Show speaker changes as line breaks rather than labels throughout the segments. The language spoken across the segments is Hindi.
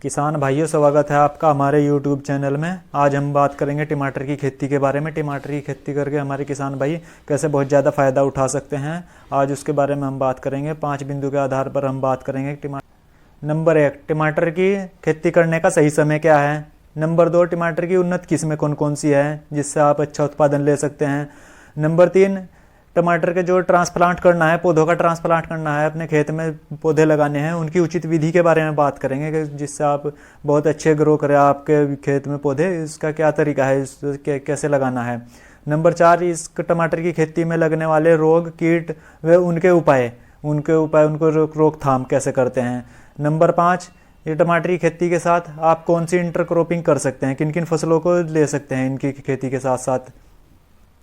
किसान भाइयों, स्वागत है आपका हमारे YouTube चैनल में। आज हम बात करेंगे टमाटर की खेती के बारे में। टमाटर की खेती करके हमारे किसान भाई कैसे बहुत ज़्यादा फ़ायदा उठा सकते हैं, आज उसके बारे में हम बात करेंगे। 5 बिंदु के आधार पर हम बात करेंगे। नंबर 1, टमाटर की खेती करने का सही समय क्या है। नंबर 2, टमाटर की उन्नत किस्में कौन कौन सी है जिससे आप अच्छा उत्पादन ले सकते हैं। नंबर 3, टमाटर के जो ट्रांसप्लांट करना है, पौधों का ट्रांसप्लांट करना है, अपने खेत में पौधे लगाने हैं, उनकी उचित विधि के बारे में बात करेंगे कि जिससे आप बहुत अच्छे ग्रो करें आपके खेत में पौधे। इसका क्या तरीका है, कैसे लगाना है। नंबर 4, इस टमाटर की खेती में लगने वाले रोग कीट व उनको रोकथाम कैसे करते हैं। नंबर 5, ये टमाटर की खेती के साथ आप कौन सी इंटरक्रॉपिंग कर सकते हैं, किन किन फसलों को ले सकते हैं इनकी खेती के साथ साथ।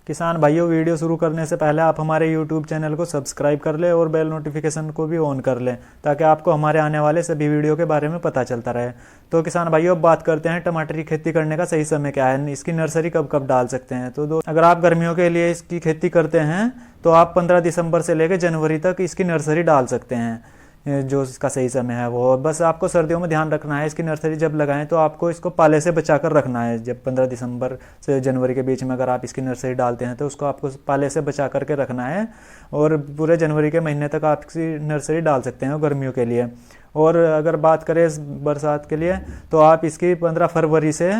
किसान भाइयों, वीडियो शुरू करने से पहले आप हमारे YouTube चैनल को सब्सक्राइब कर लें और बेल नोटिफिकेशन को भी ऑन कर लें ताकि आपको हमारे आने वाले सभी वीडियो के बारे में पता चलता रहे। तो किसान भाइयों, अब बात करते हैं टमाटर की खेती करने का सही समय क्या है, इसकी नर्सरी कब कब डाल सकते हैं। तो अगर आप गर्मियों के लिए इसकी खेती करते हैं तो आप 15 दिसंबर से लेकर जनवरी तक इसकी नर्सरी डाल सकते हैं, जो इसका सही समय है वो। बस आपको सर्दियों में ध्यान रखना है, इसकी नर्सरी जब लगाएं तो आपको इसको पाले से बचा कर रखना है। जब 15 दिसंबर से जनवरी के बीच में अगर आप इसकी नर्सरी डालते हैं तो उसको आपको पाले से बचा करके रखना है, और पूरे जनवरी के महीने तक आप इसकी नर्सरी डाल सकते हैं गर्मियों के लिए। और अगर बात करें बरसात के लिए तो आप इसकी 15 फरवरी से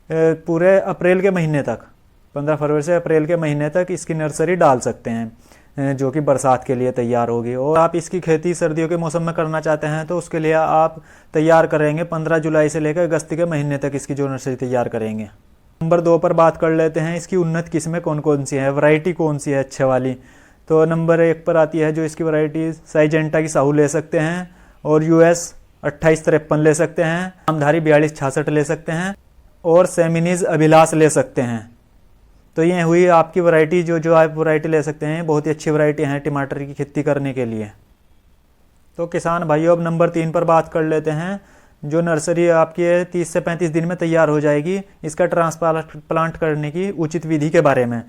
पूरे अप्रैल के महीने तक 15 फरवरी से अप्रैल के महीने तक इसकी नर्सरी डाल सकते हैं, जो कि बरसात के लिए तैयार होगी। और आप इसकी खेती सर्दियों के मौसम में करना चाहते हैं तो उसके लिए आप तैयार करेंगे 15 जुलाई से लेकर अगस्त के महीने तक इसकी जो नर्सरी तैयार करेंगे। नंबर 2 पर बात कर लेते हैं, इसकी उन्नत किस्में कौन कौन सी हैं, वैरायटी कौन सी है अच्छे वाली। तो नंबर 1 पर आती है जो इसकी वैरायटी, साइजेंटा की साहू ले सकते हैं, और US 2853 ले सकते हैं, नामधारी 4266 ले सकते हैं, और सेमिनीज अभिलाष ले सकते हैं। तो ये हुई आपकी वैरायटी, जो आप वैरायटी ले सकते हैं। बहुत ही अच्छी वैरायटी हैं टमाटर की खेती करने के लिए। तो किसान भाइयों, अब नंबर 3 पर बात कर लेते हैं। जो नर्सरी आपकी 30 से 35 दिन में तैयार हो जाएगी, इसका ट्रांसप्लांट करने की उचित विधि के बारे में।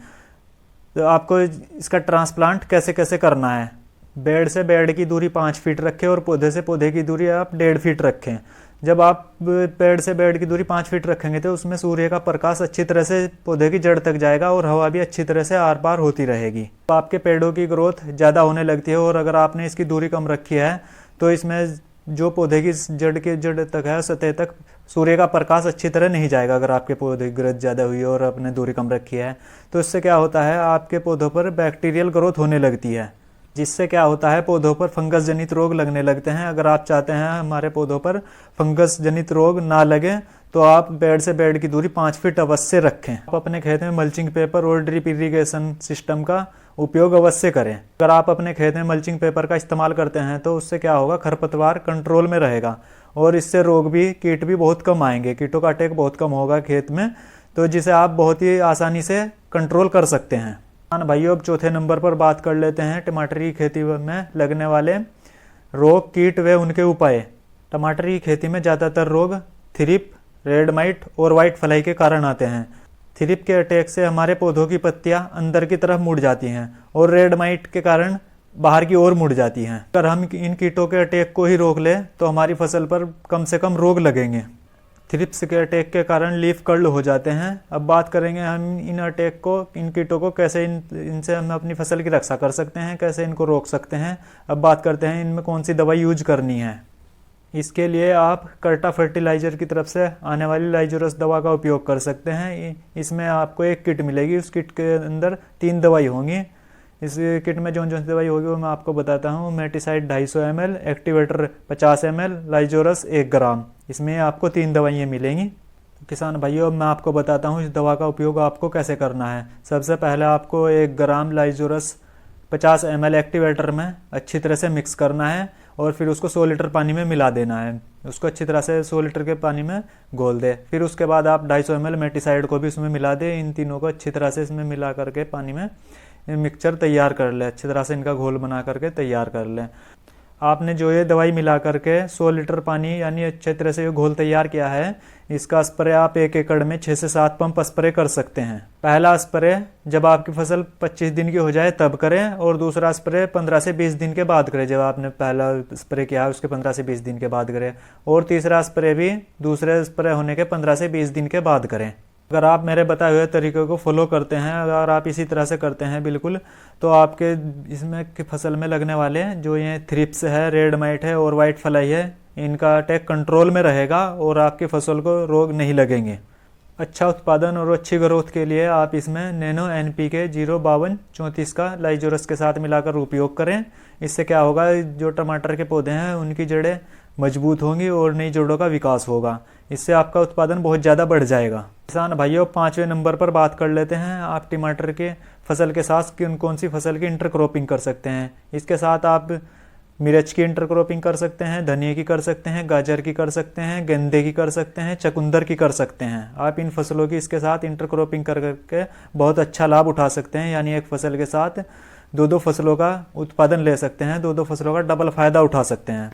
तो आपको इसका ट्रांसप्लांट कैसे कैसे करना है। बेड से बेड की दूरी 5 फीट रखें और पौधे से पौधे की दूरी आप 1.5 फीट रखें। जब आप पेड़ से बेड की दूरी 5 फीट रखेंगे तो उसमें सूर्य का प्रकाश अच्छी तरह से पौधे की जड़ तक जाएगा और हवा भी अच्छी तरह से आर पार होती रहेगी। तो आपके पेड़ों की ग्रोथ ज़्यादा होने लगती है। और अगर आपने इसकी दूरी कम रखी है तो इसमें जो पौधे की जड़ तक है, सतह तक सूर्य का प्रकाश अच्छी तरह नहीं जाएगा। अगर आपके पौधे की ग्रोथ ज़्यादा हुई और आपने दूरी कम रखी है तो इससे क्या होता है, आपके पौधों पर बैक्टीरियल ग्रोथ होने लगती है, जिससे क्या होता है, पौधों पर फंगस जनित रोग लगने लगते हैं। अगर आप चाहते हैं हमारे पौधों पर फंगस जनित रोग ना लगे तो आप बेड से बेड की दूरी 5 फीट अवश्य रखें। आप अपने खेत में मल्चिंग पेपर और ड्रिप इरिगेशन सिस्टम का उपयोग अवश्य करें। अगर आप अपने खेत में मल्चिंग पेपर का इस्तेमाल करते हैं तो उससे क्या होगा, खरपतवार कंट्रोल में रहेगा और इससे रोग भी, कीट भी बहुत कम आएंगे। कीटों का अटैक बहुत कम होगा खेत में, तो जिसे आप बहुत ही आसानी से कंट्रोल कर सकते हैं। भाइयों, अब चौथे नंबर पर बात कर लेते हैं टमाटर की खेती में लगने वाले रोग कीट व उनके उपाय। टमाटर की खेती में ज़्यादातर रोग थ्रिप, रेड माइट और वाइट फ्लाई के कारण आते हैं। थ्रिप के अटैक से हमारे पौधों की पत्तियां अंदर की तरफ मुड़ जाती हैं और रेड माइट के कारण बाहर की ओर मुड़ जाती हैं। अगर हम इन कीटों के अटैक को ही रोक लें तो हमारी फसल पर कम से कम रोग लगेंगे। थ्रिप्स के अटैक के कारण लीफ कर्ल हो जाते हैं। अब बात करेंगे हम इन अटैक को, इन कीटों को कैसे इनसे हम अपनी फसल की रक्षा कर सकते हैं, कैसे इनको रोक सकते हैं। अब बात करते हैं इनमें कौन सी दवाई यूज करनी है। इसके लिए आप कर्टा फर्टिलाइजर की तरफ से आने वाली लाइजोरस दवा का उपयोग कर सकते हैं। इसमें आपको एक किट मिलेगी, उस किट के अंदर 3 दवाई होंगी। इस किट में जो जो दवाई होगी वो मैं आपको बताता हूँ। मेटिसाइड 250 ml, एक्टिवेटर 50 ml, लाइजोरस 1 ग्राम। इसमें आपको 3 दवाइयाँ मिलेंगी। तो किसान भाइयों, अब मैं आपको बताता हूँ इस दवा का उपयोग आपको कैसे करना है। सबसे पहले आपको 1 ग्राम लाइजोरस 50 ml एक्टिवेटर में अच्छी तरह से मिक्स करना है और फिर उसको 100 लीटर पानी में मिला देना है। उसको अच्छी तरह से 100 लीटर के पानी में घोल दे। फिर उसके बाद आप 250 ml मेटिसाइड को भी उसमें मिला दें। इन तीनों को अच्छी तरह से इसमें मिला करके पानी में मिक्सचर तैयार कर लें। अच्छी तरह से इनका घोल बना करके तैयार कर लें। आपने जो ये दवाई मिला करके 100 लीटर पानी यानी अच्छे तरह से ये घोल तैयार किया है, इसका स्प्रे आप 1 एकड़ में 6 से 7 पंप स्प्रे कर सकते हैं। पहला स्प्रे जब आपकी फसल 25 दिन की हो जाए तब करें, और दूसरा स्प्रे 15 से 20 दिन के बाद करें। जब आपने पहला स्प्रे किया है उसके 15 से 20 दिन के बाद करें, और तीसरा स्प्रे भी दूसरे स्प्रे होने के 15 से 20 दिन के बाद करें। अगर आप मेरे बताए हुए तरीके को फॉलो करते हैं, अगर आप इसी तरह से करते हैं बिल्कुल, तो आपके इसमें की फसल में लगने वाले जो ये थ्रिप्स है, रेड माइट है और वाइट फ्लाई है, इनका अटैक कंट्रोल में रहेगा और आपकी फसल को रोग नहीं लगेंगे। अच्छा उत्पादन और अच्छी ग्रोथ के लिए आप इसमें नैनो NPK 05234 का लाइजोरस के साथ मिलाकर उपयोग करें। इससे क्या होगा, जो टमाटर के पौधे हैं उनकी जड़ें मजबूत होंगी और नई जड़ों का विकास होगा। इससे आपका उत्पादन बहुत ज़्यादा बढ़ जाएगा। किसान भाइयों, 5वें नंबर पर बात कर लेते हैं। आप टमाटर के फसल के साथ कौन सी फसल की इंटरक्रॉपिंग कर सकते हैं। इसके साथ आप मिर्च की इंटरक्रॉपिंग कर सकते हैं, धनिया की कर सकते हैं, गाजर की कर सकते हैं, गेंदे की कर सकते हैं, चुकंदर की कर सकते हैं। आप इन फसलों की इसके साथ इंटरक्रॉपिंग कर करके बहुत अच्छा लाभ उठा सकते हैं, यानी एक फसल के साथ 2-2 फसलों का उत्पादन ले सकते हैं, 2-2 फसलों का डबल फायदा उठा सकते हैं।